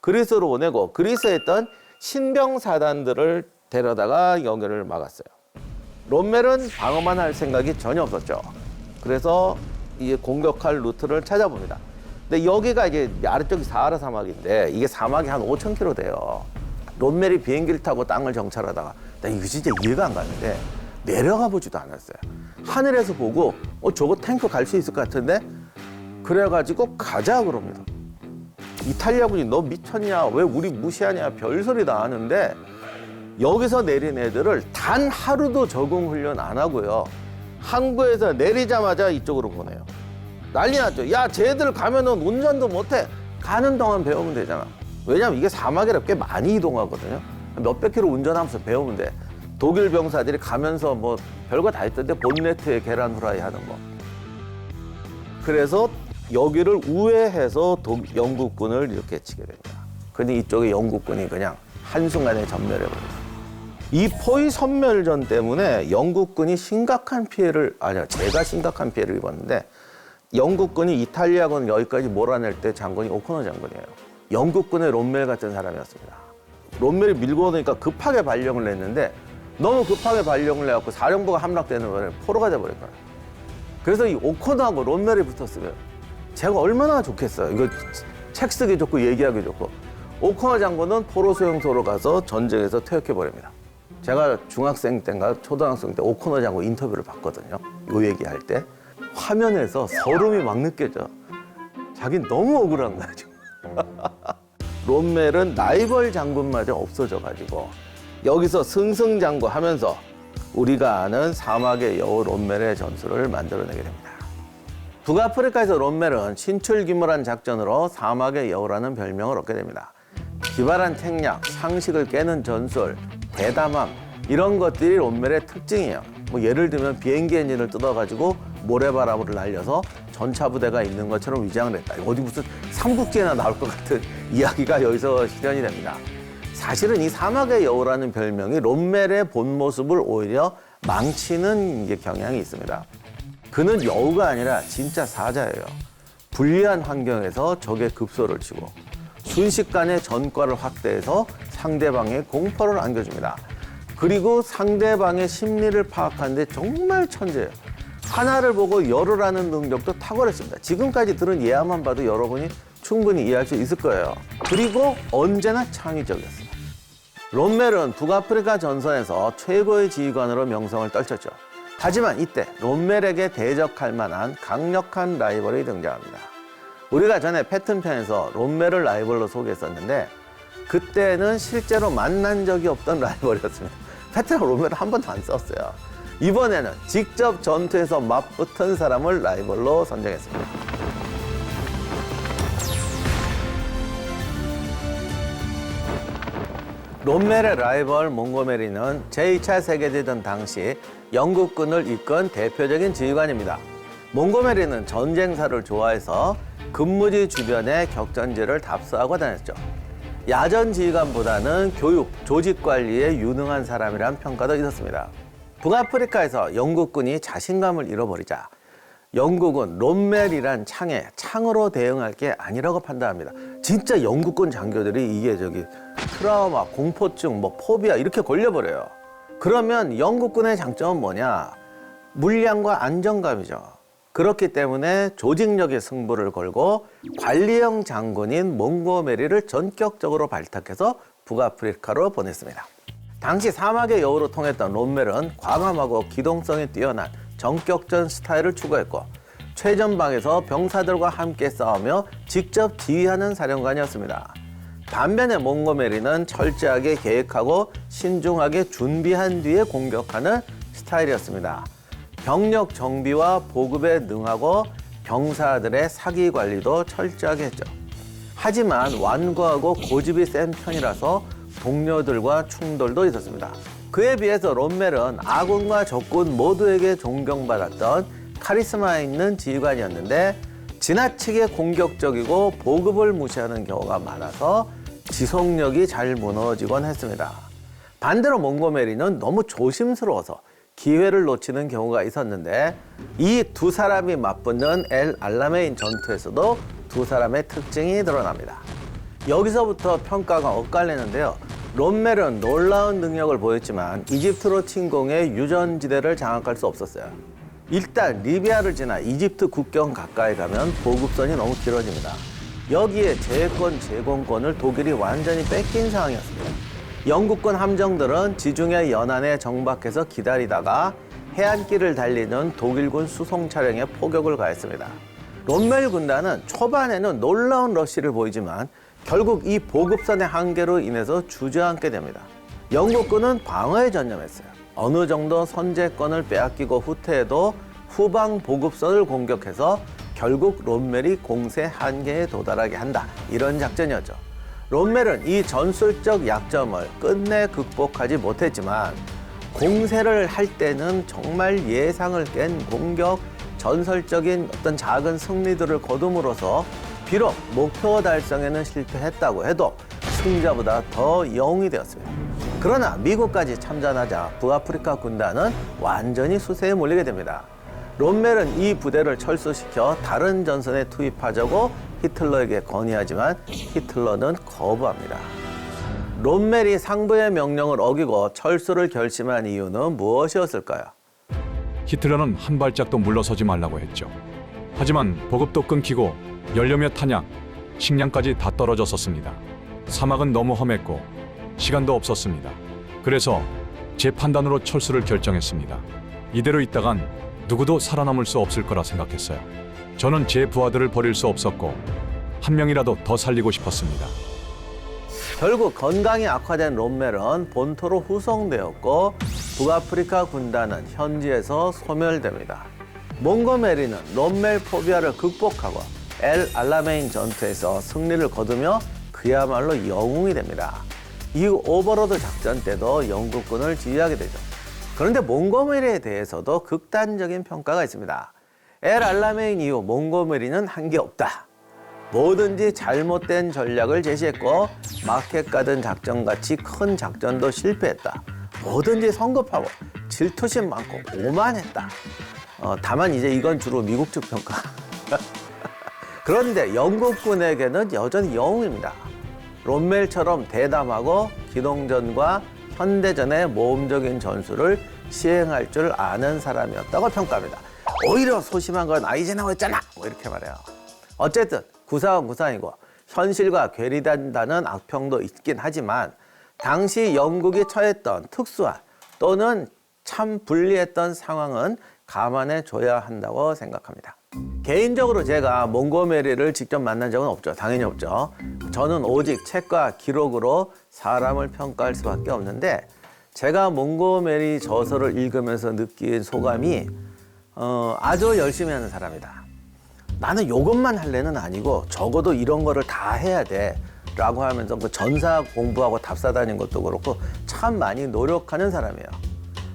Speaker 1: 그리스로 보내고 그리스에 있던 신병사단들을 데려다가 여기를 막았어요. 롬멜은 방어만 할 생각이 전혀 없었죠. 그래서 이 공격할 루트를 찾아봅니다. 근데 여기가 이제 아래쪽이 사하라 사막인데 이게 사막이 한 5,000km 돼요. 롬멜이 비행기를 타고 땅을 정찰하다가 나 이거 진짜 이해가 안 가는데 내려가 보지도 않았어요. 하늘에서 보고 저거 탱크 갈 수 있을 것 같은데 그래가지고 가자 그럽니다. 이탈리아군이 너 미쳤냐? 왜 우리 무시하냐? 별소리 다 하는데 여기서 내린 애들을 단 하루도 적응 훈련 안 하고요. 항구에서 내리자마자 이쪽으로 보내요. 난리 났죠. 야, 쟤들 가면은 운전도 못해. 가는 동안 배우면 되잖아. 왜냐면 이게 사막이라 꽤 많이 이동하거든요. 몇백 킬로 운전하면서 배우면 돼. 독일 병사들이 가면서 뭐 별거 다 했던데 본네트에 계란 후라이 하는 거. 그래서 여기를 우회해서 영국군을 이렇게 치게 됩니다. 근데 이쪽에 영국군이 그냥 한순간에 전멸해버립니다. 이 포위 선멸전 때문에 영국군이 심각한 피해를, 제가 심각한 피해를 입었는데 영국군이 이탈리아군 여기까지 몰아낼 때 장군이 오코노 장군이에요. 영국군의 롬멜 같은 사람이었습니다. 롬멜이 밀고 오니까 급하게 발령을 냈는데 너무 급하게 발령을 내갖고 사령부가 함락되는 거를 포로가 돼버린 거예요. 그래서 이 오코노하고 롬멜이 붙었으면 제가 얼마나 좋겠어요. 이거 책 쓰기 좋고 얘기하기 좋고. 오코노 장군은 포로 수용소로 가서 전쟁에서 퇴역해버립니다. 제가 중학생 때인가 초등학생 때 오코노 장군 인터뷰를 봤거든요. 요 얘기할 때. 화면에서 서름이 막 느껴져. 자긴 너무 억울한 거야, 지금. 롬멜은 라이벌 장군마저 없어져가지고 여기서 승승장구하면서 우리가 아는 사막의 여우 롬멜의 전술을 만들어내게 됩니다. 북아프리카에서 롬멜은 신출귀몰한 작전으로 사막의 여우라는 별명을 얻게 됩니다. 기발한 택략, 상식을 깨는 전술, 대담함 이런 것들이 롬멜의 특징이에요. 뭐 예를 들면 비행기 엔진을 뜯어가지고 모래바람으로 날려서 전차 부대가 있는 것처럼 위장을 했다. 어디 무슨 삼국지에나 나올 것 같은 이야기가 여기서 실현이 됩니다. 사실은 이 사막의 여우라는 별명이 롬멜의 본 모습을 오히려 망치는 경향이 있습니다. 그는 여우가 아니라 진짜 사자예요. 불리한 환경에서 적의 급소를 치고 순식간에 전과를 확대해서 상대방의 공포를 안겨줍니다. 그리고 상대방의 심리를 파악하는데 정말 천재예요. 하나를 보고 열을 하는 능력도 탁월했습니다. 지금까지 들은 예화만 봐도 여러분이 충분히 이해할 수 있을 거예요. 그리고 언제나 창의적이었습니다. 롬멜은 북아프리카 전선에서 최고의 지휘관으로 명성을 떨쳤죠. 하지만 이때 롬멜에게 대적할 만한 강력한 라이벌이 등장합니다. 우리가 전에 패튼 편에서 롬멜을 라이벌로 소개했었는데 그때는 실제로 만난 적이 없던 라이벌이었습니다. 패튼하고 롬멜을 한 번도 안 썼어요. 이번에는 직접 전투에서 맞붙은 사람을 라이벌로 선정했습니다. 롬멜의 라이벌 몽고메리는 제2차 세계대전 당시 영국군을 이끈 대표적인 지휘관입니다. 몽고메리는 전쟁사를 좋아해서 근무지 주변에 격전지를 답사하고 다녔죠. 야전 지휘관보다는 교육, 조직 관리에 유능한 사람이란 평가도 있었습니다. 북아프리카에서 영국군이 자신감을 잃어버리자 영국은 롬멜이란 창으로 대응할 게 아니라고 판단합니다. 진짜 영국군 장교들이 이게 트라우마, 공포증, 포비아 이렇게 걸려버려요. 그러면 영국군의 장점은 뭐냐? 물량과 안정감이죠. 그렇기 때문에 조직력의 승부를 걸고 관리형 장군인 몽고메리를 전격적으로 발탁해서 북아프리카로 보냈습니다. 당시 사막의 여우로 통했던 롬멜은 과감하고 기동성이 뛰어난 정격전 스타일을 추구했고 최전방에서 병사들과 함께 싸우며 직접 지휘하는 사령관이었습니다. 반면에 몽고메리는 철저하게 계획하고 신중하게 준비한 뒤에 공격하는 스타일이었습니다. 병력 정비와 보급에 능하고 병사들의 사기 관리도 철저하게 했죠. 하지만 완고하고 고집이 센 편이라서 동료들과 충돌도 있었습니다. 그에 비해서 롬멜은 아군과 적군 모두에게 존경받았던 카리스마 있는 지휘관이었는데 지나치게 공격적이고 보급을 무시하는 경우가 많아서 지속력이 잘 무너지곤 했습니다. 반대로 몽고메리는 너무 조심스러워서 기회를 놓치는 경우가 있었는데 이 두 사람이 맞붙는 엘 알라메인 전투에서도 두 사람의 특징이 드러납니다. 여기서부터 평가가 엇갈리는데요. 롬멜은 놀라운 능력을 보였지만 이집트로 침공해 유전지대를 장악할 수 없었어요. 일단 리비아를 지나 이집트 국경 가까이 가면 보급선이 너무 길어집니다. 여기에 제해권 제공권을 독일이 완전히 뺏긴 상황이었습니다. 영국군 함정들은 지중해 연안에 정박해서 기다리다가 해안길을 달리는 독일군 수송 차량에 포격을 가했습니다. 롬멜 군단은 초반에는 놀라운 러쉬를 보이지만 결국 이 보급선의 한계로 인해서 주저앉게 됩니다. 영국군은 방어에 전념했어요. 어느 정도 선제권을 빼앗기고 후퇴해도 후방 보급선을 공격해서 결국 롬멜이 공세 한계에 도달하게 한다. 이런 작전이었죠. 롬멜은 이 전술적 약점을 끝내 극복하지 못했지만 공세를 할 때는 정말 예상을 깬 공격, 전설적인 어떤 작은 승리들을 거둠으로써 비록 목표 달성에는 실패했다고 해도 승자보다 더 영웅이 되었습니다. 그러나 미국까지 참전하자 북아프리카 군단은 완전히 수세에 몰리게 됩니다. 롬멜은 이 부대를 철수시켜 다른 전선에 투입하자고 히틀러에게 건의하지만 히틀러는 거부합니다. 롬멜이 상부의 명령을 어기고 철수를 결심한 이유는 무엇이었을까요?
Speaker 2: 히틀러는 한 발짝도 물러서지 말라고 했죠. 하지만 보급도 끊기고 연료며 탄약, 식량까지 다 떨어졌었습니다. 사막은 너무 험했고 시간도 없었습니다. 그래서 제 판단으로 철수를 결정했습니다. 이대로 있다간 누구도 살아남을 수 없을 거라 생각했어요. 저는 제 부하들을 버릴 수 없었고 한 명이라도 더 살리고 싶었습니다.
Speaker 1: 결국 건강이 악화된 롬멜은 본토로 후송되었고 북아프리카 군단은 현지에서 소멸됩니다. 몽고메리는 롬멜 포비아를 극복하고 엘 알라메인 전투에서 승리를 거두며 그야말로 영웅이 됩니다. 이후 오버로드 작전 때도 영국군을 지휘하게 되죠. 그런데 몽고메리에 대해서도 극단적인 평가가 있습니다. 엘 알라메인 이후 몽고메리는 한 게 없다. 뭐든지 잘못된 전략을 제시했고 마켓 가든 작전같이 큰 작전도 실패했다. 뭐든지 성급하고 질투심 많고 오만했다. 다만 이제 이건 주로 미국 측 평가. 그런데 영국군에게는 여전히 영웅입니다. 롬멜처럼 대담하고 기동전과 현대전의 모험적인 전술을 시행할 줄 아는 사람이었다고 평가합니다. 오히려 소심한 건 아이젠하워였잖아! 뭐 이렇게 말해요. 어쨌든 구사원 구사이고 현실과 괴리된다는 악평도 있긴 하지만 당시 영국이 처했던 특수한 또는 참 불리했던 상황은 감안해 줘야 한다고 생각합니다. 개인적으로 제가 몽고메리를 직접 만난 적은 없죠. 당연히 없죠. 저는 오직 책과 기록으로 사람을 평가할 수밖에 없는데 제가 몽고메리 저서를 읽으면서 느낀 소감이 아주 열심히 하는 사람이다. 나는 이것만 할래는 아니고 적어도 이런 거를 다 해야 돼 라고 하면서 그 전사 공부하고 답사 다닌 것도 그렇고 참 많이 노력하는 사람이에요.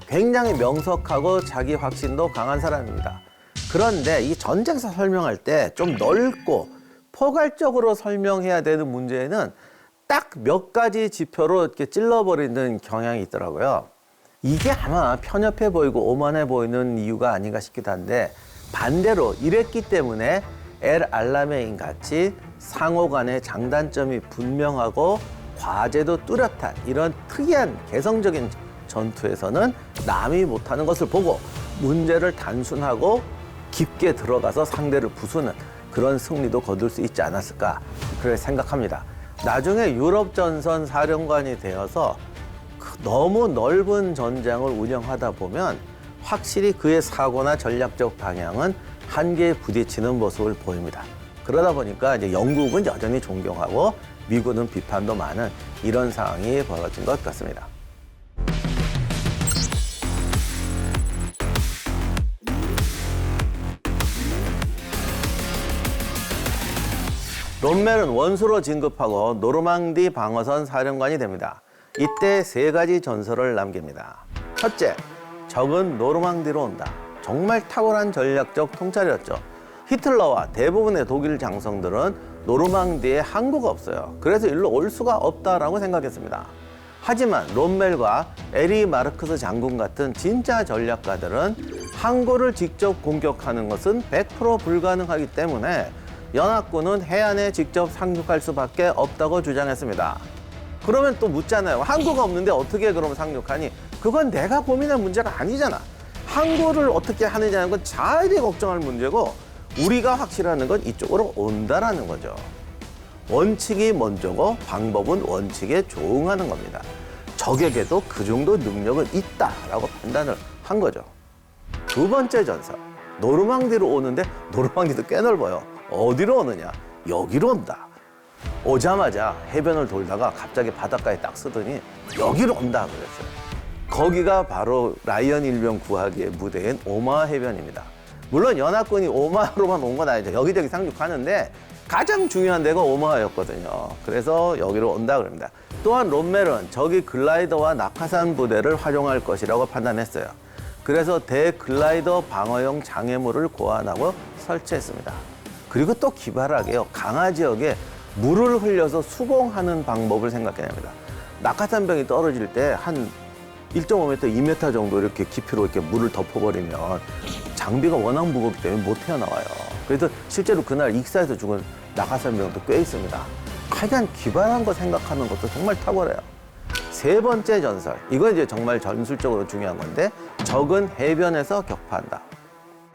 Speaker 1: 굉장히 명석하고 자기 확신도 강한 사람입니다. 그런데 이 전쟁사 설명할 때 좀 넓고 포괄적으로 설명해야 되는 문제는 딱 몇 가지 지표로 이렇게 찔러버리는 경향이 있더라고요. 이게 아마 편협해 보이고 오만해 보이는 이유가 아닌가 싶기도 한데 반대로 이랬기 때문에 엘 알라메인 같이 상호 간의 장단점이 분명하고 과제도 뚜렷한 이런 특이한 개성적인 전투에서는 남이 못하는 것을 보고 문제를 단순하고 깊게 들어가서 상대를 부수는 그런 승리도 거둘 수 있지 않았을까 그렇게 생각합니다. 나중에 유럽 전선 사령관이 되어서 너무 넓은 전장을 운영하다 보면 확실히 그의 사고나 전략적 방향은 한계에 부딪히는 모습을 보입니다. 그러다 보니까 이제 영국은 여전히 존경하고 미국은 비판도 많은 이런 상황이 벌어진 것 같습니다. 롬멜은 원수로 진급하고 노르망디 방어선 사령관이 됩니다. 이때 세 가지 전설을 남깁니다. 첫째, 적은 노르망디로 온다. 정말 탁월한 전략적 통찰이었죠. 히틀러와 대부분의 독일 장성들은 노르망디에 항구가 없어요. 그래서 일로 올 수가 없다라고 생각했습니다. 하지만 롬멜과 에리 마르크스 장군 같은 진짜 전략가들은 항구를 직접 공격하는 것은 100% 불가능하기 때문에 연합군은 해안에 직접 상륙할 수밖에 없다고 주장했습니다. 그러면 또 묻잖아요. 항구가 없는데 어떻게 그럼 상륙하니? 그건 내가 고민할 문제가 아니잖아. 항구를 어떻게 하느냐는 건 자일이 걱정할 문제고 우리가 확실하는 건 이쪽으로 온다라는 거죠. 원칙이 먼저고 방법은 원칙에 조응하는 겁니다. 적에게도 그 정도 능력은 있다라고 판단을 한 거죠. 두 번째 전설. 노르망디로 오는데 노르망디도 꽤 넓어요. 어디로 오느냐? 여기로 온다. 오자마자 해변을 돌다가 갑자기 바닷가에 딱 서더니 여기로 온다 그랬어요. 거기가 바로 라이언 일병 구하기의 무대인 오마하 해변입니다. 물론 연합군이 오마하로만 온 건 아니죠. 여기저기 상륙하는데 가장 중요한 데가 오마하였거든요. 그래서 여기로 온다 그럽니다. 또한 롬멜은 저기 글라이더와 낙하산 부대를 활용할 것이라고 판단했어요. 그래서 대글라이더 방어용 장애물을 고안하고 설치했습니다. 그리고 또 기발하게요. 강하 지역에 물을 흘려서 수공하는 방법을 생각해냅니다. 낙하산병이 떨어질 때 한 1.5m, 2m 정도 이렇게 깊이로 이렇게 물을 덮어버리면 장비가 워낙 무겁기 때문에 못 헤어나와요. 그래서 실제로 그날 익사해서 죽은 낙하산병도 꽤 있습니다. 하여간 기발한 거 생각하는 것도 정말 탁월해요. 세 번째 전설. 이건 이제 정말 전술적으로 중요한 건데, 적은 해변에서 격파한다.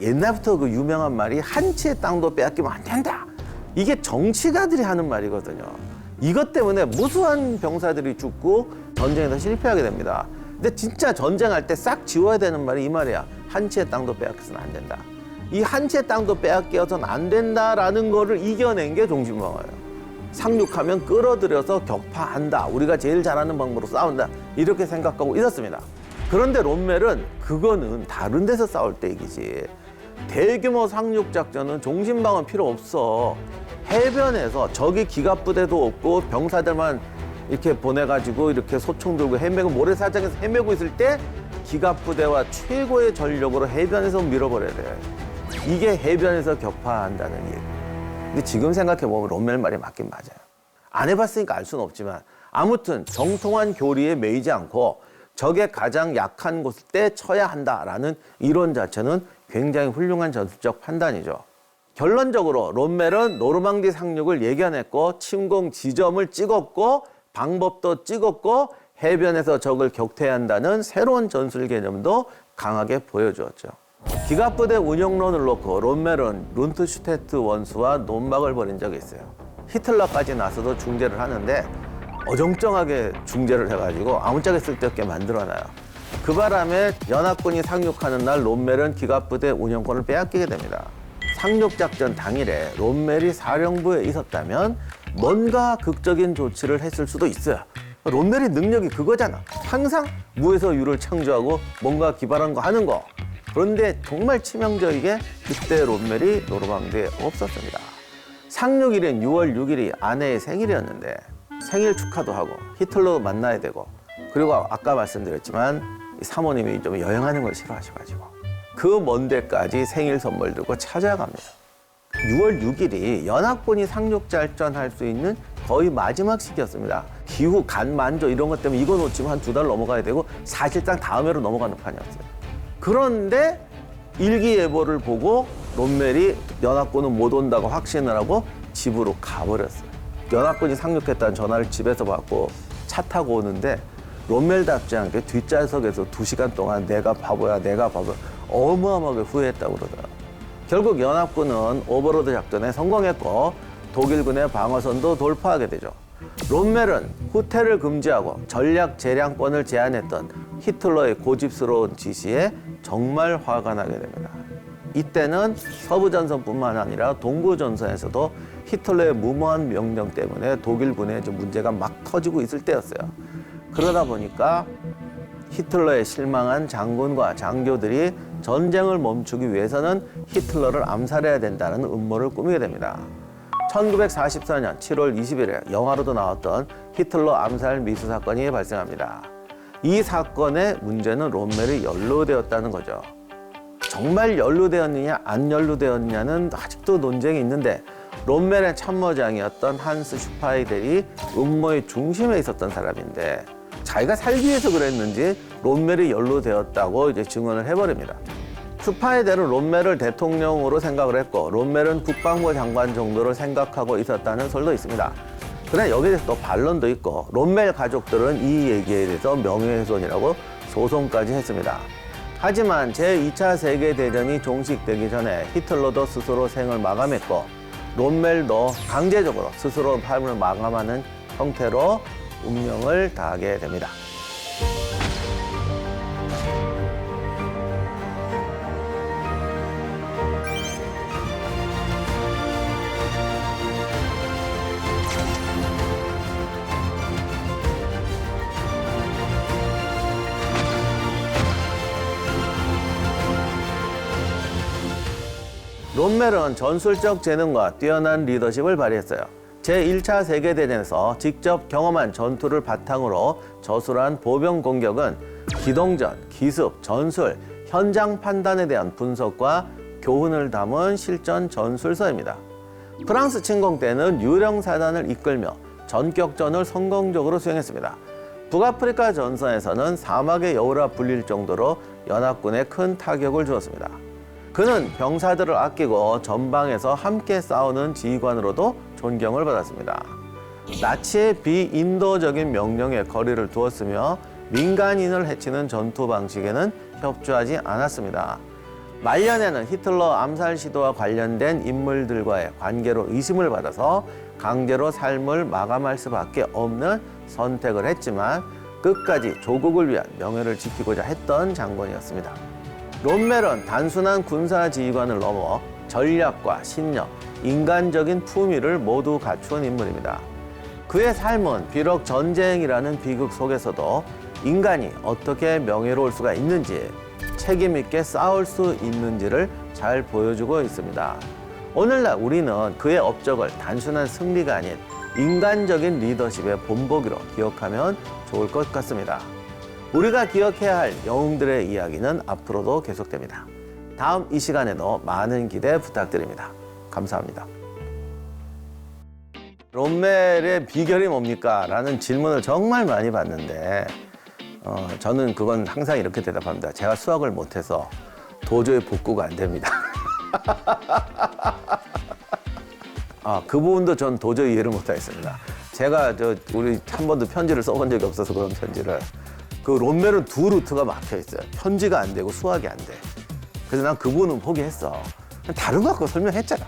Speaker 1: 옛날부터 그 유명한 말이 한치의 땅도 빼앗기면 안 된다. 이게 정치가들이 하는 말이거든요. 이것 때문에 무수한 병사들이 죽고 전쟁에서 실패하게 됩니다. 근데 진짜 전쟁할 때 싹 지워야 되는 말이 이 말이야. 한치의 땅도 빼앗겨서는 안 된다. 이 한치의 땅도 빼앗겨서는 안 된다라는 거를 이겨낸 게 종신방어예요. 상륙하면 끌어들여서 격파한다. 우리가 제일 잘하는 방법으로 싸운다. 이렇게 생각하고 있었습니다. 그런데 롬멜은 그거는 다른 데서 싸울 때 얘기지. 대규모 상륙작전은 종신방어는 필요 없어. 해변에서 적이 기갑부대도 없고 병사들만 이렇게 보내가지고 이렇게 소총 들고 헤매고 모래사장에서 헤매고 있을 때 기갑부대와 최고의 전력으로 해변에서 밀어버려야 돼. 이게 해변에서 격파한다는 얘기. 근데 지금 생각해보면 롬멜 말이 맞긴 맞아요. 안 해봤으니까 알 수는 없지만 아무튼 정통한 교리에 매이지 않고 적의 가장 약한 곳을 때 쳐야 한다라는 이론 자체는 굉장히 훌륭한 전술적 판단이죠. 결론적으로 롬멜은 노르망디 상륙을 예견했고 침공 지점을 찍었고 방법도 찍었고 해변에서 적을 격퇴한다는 새로운 전술 개념도 강하게 보여주었죠. 기갑부대 운영론을 놓고 롬멜은 룬트슈테트 원수와 논박을 벌인 적이 있어요. 히틀러까지 나서도 중재를 하는데 어정쩡하게 중재를 해가지고 아무짝에 쓸데없게 만들어놔요. 그 바람에 연합군이 상륙하는 날 롬멜은 기갑부대 운영권을 빼앗기게 됩니다. 상륙작전 당일에 롬멜이 사령부에 있었다면 뭔가 극적인 조치를 했을 수도 있어요. 롬멜의 능력이 그거잖아. 항상 무에서 유를 창조하고 뭔가 기발한 거 하는 거. 그런데 정말 치명적이게 그때 롬멜이 노르망디에 없었습니다. 상륙일인 6월 6일이 아내의 생일이었는데 생일 축하도 하고 히틀러도 만나야 되고 그리고 아까 말씀드렸지만 사모님이 좀 여행하는 걸 싫어하셔가지고 그 먼 데까지 생일 선물 들고 찾아갑니다. 6월 6일이 연합군이 상륙작전할 수 있는 거의 마지막 시기였습니다. 기후, 간만조 이런 것 때문에 이거 놓치면 한 2달 넘어가야 되고 사실상 다음 해로 넘어가는 판이었어요. 그런데 일기예보를 보고 롬멜이 연합군은 못 온다고 확신을 하고 집으로 가버렸어요. 연합군이 상륙했다는 전화를 집에서 받고 차 타고 오는데 롬멜답지 않게 뒷좌석에서 2시간 동안 내가 바보야 어마어마하게 후회했다고 그러더라고요. 결국 연합군은 오버로드 작전에 성공했고 독일군의 방어선도 돌파하게 되죠. 롬멜은 후퇴를 금지하고 전략 재량권을 제한했던 히틀러의 고집스러운 지시에 정말 화가 나게 됩니다. 이때는 서부전선뿐만 아니라 동부전선에서도 히틀러의 무모한 명령 때문에 독일군의 문제가 막 터지고 있을 때였어요. 그러다 보니까 히틀러에 실망한 장군과 장교들이 전쟁을 멈추기 위해서는 히틀러를 암살해야 된다는 음모를 꾸미게 됩니다. 1944년 7월 20일에 영화로도 나왔던 히틀러 암살 미수 사건이 발생합니다. 이 사건의 문제는 롬멜이 연루되었다는 거죠. 정말 연루되었느냐 안 연루되었느냐는 아직도 논쟁이 있는데 롬멜의 참모장이었던 한스 슈파이델이 음모의 중심에 있었던 사람인데 자기가 살기 위해서 그랬는지 롬멜이 연루되었다고 이제 증언을 해버립니다. 슈파이델은 롬멜을 대통령으로 생각을 했고 롬멜은 국방부 장관 정도를 생각하고 있었다는 설도 있습니다. 그러나 여기에 대해서 또 반론도 있고 롬멜 가족들은 이 얘기에 대해서 명예훼손이라고 소송까지 했습니다. 하지만 제2차 세계대전이 종식되기 전에 히틀러도 스스로 생을 마감했고 롬멜도 강제적으로 스스로 삶을 마감하는 형태로 운명을 다하게 됩니다. 롬멜은 전술적 재능과 뛰어난 리더십을 발휘했어요. 제1차 세계대전에서 직접 경험한 전투를 바탕으로 저술한 보병 공격은 기동전, 기습, 전술, 현장 판단에 대한 분석과 교훈을 담은 실전 전술서입니다. 프랑스 침공 때는 유령 사단을 이끌며 전격전을 성공적으로 수행했습니다. 북아프리카 전선에서는 사막의 여우라 불릴 정도로 연합군에 큰 타격을 주었습니다. 그는 병사들을 아끼고 전방에서 함께 싸우는 지휘관으로도 존경을 받았습니다. 나치의 비인도적인 명령에 거리를 두었으며 민간인을 해치는 전투 방식에는 협조하지 않았습니다. 말년에는 히틀러 암살 시도와 관련된 인물들과의 관계로 의심을 받아서 강제로 삶을 마감할 수밖에 없는 선택을 했지만 끝까지 조국을 위한 명예를 지키고자 했던 장군이었습니다. 롬멜은 단순한 군사 지휘관을 넘어 전략과 신념, 인간적인 품위를 모두 갖추은 인물입니다. 그의 삶은 비록 전쟁이라는 비극 속에서도 인간이 어떻게 명예로울 수가 있는지, 책임 있게 싸울 수 있는지를 잘 보여주고 있습니다. 오늘날 우리는 그의 업적을 단순한 승리가 아닌 인간적인 리더십의 본보기로 기억하면 좋을 것 같습니다. 우리가 기억해야 할 영웅들의 이야기는 앞으로도 계속됩니다. 다음 이 시간에도 많은 기대 부탁드립니다. 감사합니다. 롬멜의 비결이 뭡니까? 라는 질문을 정말 많이 받는데 저는 그건 항상 이렇게 대답합니다. 제가 수학을 못해서 도저히 복구가 안 됩니다. 그 부분도 전 도저히 이해를 못하겠습니다. 제가 우리 한 번도 편지를 써본 적이 없어서 그런 편지를. 그 롬멜은 두 루트가 막혀 있어요. 편지가 안 되고 수학이 안 돼. 그래서 난 그 부분은 포기했어. 다른 거 갖고 설명했잖아.